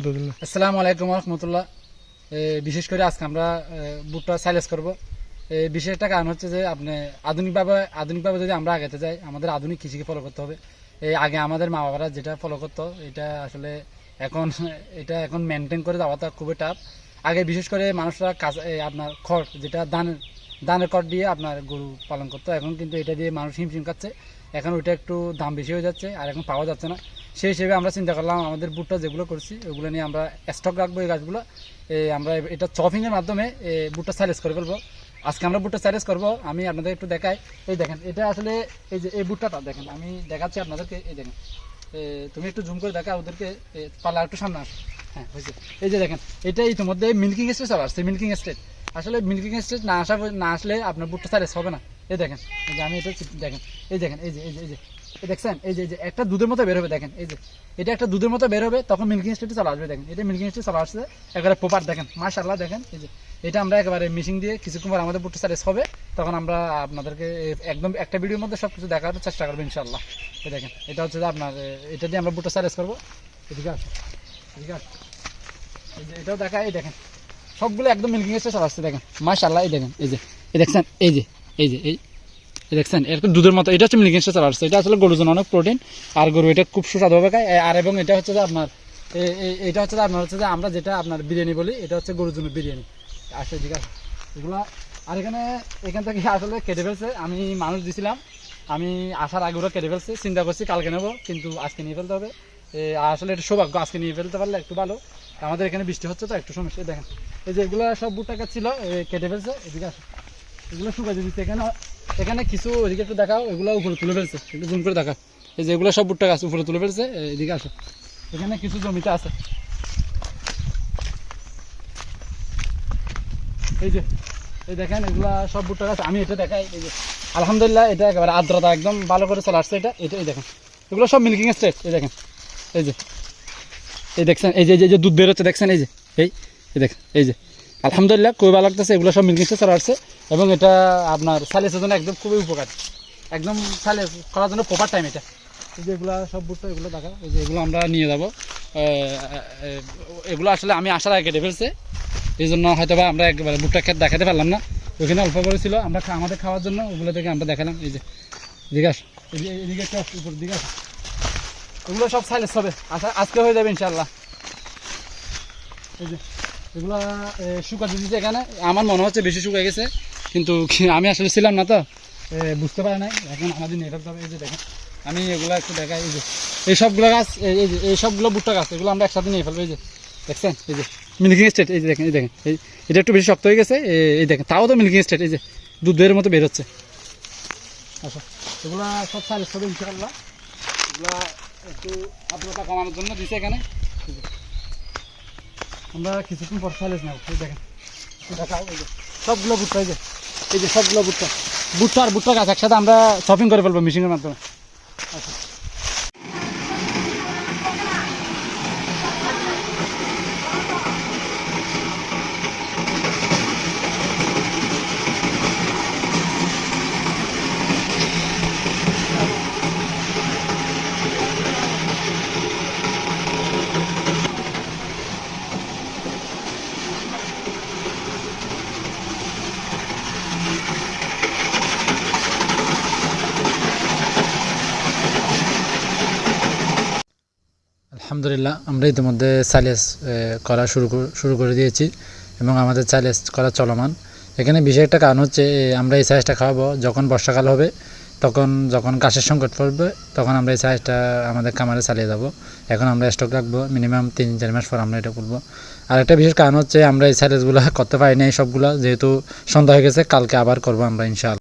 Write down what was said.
আসসালামু আলাইকুম রহমতুল্লাহ। বিশেষ করে আজকে আমরা বুটটা সাইলেস করব। বিশেষ একটা কারণ হচ্ছে যে আপনি আধুনিকভাবে যদি আমরা আগাতে যাই, আমাদের আধুনিক কৃষিকে ফলো করতে হবে। আগে আমাদের মা বাবারা যেটা ফলো করতো এটা আসলে এখন এখন মেনটেন করে যাওয়াটা খুবই টাফ। আগে বিশেষ করে মানুষরা আপনার খড়, যেটা ধানের খড় দিয়ে আপনার গরু পালন করতো, এখন কিন্তু এটা দিয়ে মানুষ হিমশিম খাচ্ছে। এখন ওইটা একটু দাম বেশি হয়ে যাচ্ছে আর এখন পাওয়া যাচ্ছে না। সেই হিসেবে আমরা চিন্তা করলাম আমাদের বুটটা যেগুলো করছি ওগুলো নিয়ে আমরা স্টক রাখবো। এই গাছগুলো আমরা এটা চপিংয়ের মাধ্যমে বুটটা সাইলেজ করে ফেলবো। আজকে আমরা বুটটা সাইলেজ করবো। আমি আপনাদের একটু দেখাই। এই দেখেন, এটা আসলে এই যে এই বুটটা দেখেন, আমি দেখাচ্ছি আপনাদেরকে। এই দেখেন, তুমি একটু জুম করে দেখা ওদেরকে, পাল্লা একটু সামনে আসো। হ্যাঁ হয়েছে। এই যে দেখেন, এটা ইতিমধ্যে মিল্কিং স্টেজ চলে আসছে। মিল্কিং স্টেজ আসলে মিল্কিং স্টেজ না আসলে আপনার বুটটা সাইলেজ হবে না। এই দেখেন, এই যে আমি এটা দেখেন, এই দেখেন, এই যে দেখছেন, এই যে একটা দুধের মতো বের হবে। দেখেন, এই যে এটা একটা দুধের মতো বের হবে, তখন মিল্কিং স্টেজে চলে আসবে। দেখেন, এটা মিল্কিং স্টেজ চলে আসছে একেবারে প্রপার। দেখেন মাশাআল্লাহ, দেখেন এই যে এটা আমরা একেবারে মিশিং দিয়ে কিছুক্ষণ পর আমাদের বুটটা সাইলেজ হবে। তখন আমরা আপনাদেরকে একদম একটা ভিডিওর মধ্যে সব কিছু দেখার চেষ্টা করবো ইনশাআল্লাহ। এই দেখেন, এটা হচ্ছে যে আপনার এটা দিয়ে আমরা বুটটা সাইলেজ করবো। এদিকে আসো, এদিকে আসো। এই যে এটাও দেখা, এই দেখেন সবগুলো একদম মিল্কিং স্টেজ চলে আসছে। দেখেন মাশাআল্লাহ, এই দেখেন, এই যে দেখছেন, এই যে এই দেখছেন এরকম দুধের মতো। এটা হচ্ছে মিল্কিং স্টেজ চলে আসছে। এটা আসলে গরুর জন্য অনেক প্রোটিন, আর গরু এটা খুব সুস্বাদুভাবে খায়। আর এবং এটা হচ্ছে যে আপনার এটা হচ্ছে যে আপনার হচ্ছে যে আমরা যেটা আপনার বিরিয়ানি বলি, এটা হচ্ছে গরুর জন্য বিরিয়ানি। আসলে ঠিক আছে এগুলো। আর এখান থেকে আসলে কেটে ফেলছে, আমি মানুষ দিছিলাম, আমি আসার আগে ওরা কেটে ফেলছে। চিন্তা করছি কালকে নেবো, কিন্তু আজকে নিয়ে ফেলতে হবে। আসলে এটা সৌভাগ্য, আজকে নিয়ে ফেলতে পারলে একটু ভালো। আমাদের এখানে বৃষ্টি হচ্ছে তো একটু সমস্যা। দেখেন, এই যে এগুলো সব বুট টাকা ছিল, কেটে ফেলছে। এদিকে আসো, এগুলো শুকাতে দিচ্ছে। এখানে কিছু ওইদিকে একটু দেখাও, এগুলো উপরে তুলে ফেলছে, একটু জুম করে দেখাও। এই যে এগুলো সব ভুট্টা গাছ উপরে তুলে ফেলছে। এদিকে আসো, এখানে কিছু জমিতে আছে। এই যে এই দেখেন, এগুলা সব ভুট্টা গাছ। আমি এটা দেখাই। এই যে আলহামদুলিল্লাহ, এটা একেবারে আর্দ্রতা একদম ভালো করে চলে আসছে। এই দেখেন, এগুলো সব মিল্কিং স্টেজ। এই দেখেন, এই যে এই দেখছেন, এই যে দুধ বেরোচ্ছে দেখছেন, এই যে এই দেখেন, এই যে আলহামদুলিল্লাহ খুবই ভালো লাগতেছে। এগুলো সব মিল্কিং স্টেজ চলে আসছে এবং এটা আপনার সাইলেজের জন্য একদম খুবই উপকার, একদম সাইলেজ করার জন্য প্রপার টাইম এটা। এই যে এগুলো সব বুটটা, এগুলো দেখা, এই যে এগুলো আমরা নিয়ে যাবো। এগুলো আসলে আমি আসার আগে কেটে ফেলছে, এই জন্য হয়তো বা আমরা একেবারে বুটটা খেতে দেখাতে পারলাম না। ওইখানে অল্প করে ছিল, আমরা আমাদের খাওয়ার জন্য ওগুলো থেকে আমরা দেখালাম। এই যে দিকে আস, এদিকে একটু উপর দিকে আস। এগুলো সব সাইলেজ হবে, আজকে হয়ে যাবে ইনশাল্লাহ। এই যে এগুলো শুকাতে দিচ্ছে এখানে। আমার মনে হচ্ছে বেশি শুকিয়ে গেছে, কিন্তু আমি আসলে ছিলাম না তো, বুঝতে পারি নাই। এখন আমাদের নিয়ে ফেলতে হবে। এই যে দেখেন, আমি এগুলো একটু দেখাই। এই যে এই সবগুলো গাছ, এই সবগুলো ভুট্টা গাছ, এগুলো আমরা একসাথে নিয়ে ফেলবো। এই যে দেখছেন, এই যে মিল্কিং স্টেট। এই যে দেখেন, এটা একটু বেশি শক্ত হয়ে গেছে। এই দেখেন, তাও তো মিল্কিং স্টেট। এই যে দুধের মতো বের হচ্ছে। আচ্ছা, এগুলো সব সাইলেজ হবে ইনশাআল্লাহ। এগুলো একটু আর্দ্রতা কমানোর জন্য দিছে এখানে। আমরা কিছুক্ষণ পর সাইলেজ নেব। এই দেখেন, দেখাও। এই যে সবগুলো ভুট্টা, এই যে সবগুলো ভুট্টা আর ভুট্টা গাছ একসাথে আমরা শপিং করে ফেলবো মেশিনের মাধ্যমে। আচ্ছা, আলহামদুলিল্লাহ আমরা ইতিমধ্যে সাইলেজ করা শুরু করে দিয়েছি এবং আমাদের সাইলেজ করা চলমান। এখানে বিশেষ একটা কারণ হচ্ছে, আমরা এই সাইজটা খাওয়াবো যখন বর্ষাকাল হবে, যখন ঘাসের সংকট পড়বে, তখন আমরা এই সাইজটা আমাদের খামারে চালিয়ে যাব। এখন আমরা স্টক রাখবো, মিনিমাম 3-4 মাস পর আমরা এটা করবো। আর একটা বিশেষ কারণ হচ্ছে, আমরা এই সাইলেজগুলো করতে পারি না সবগুলো, যেহেতু সন্ধ্যা হয়ে গেছে। কালকে আবার করবো আমরা ইনশাআল্লাহ।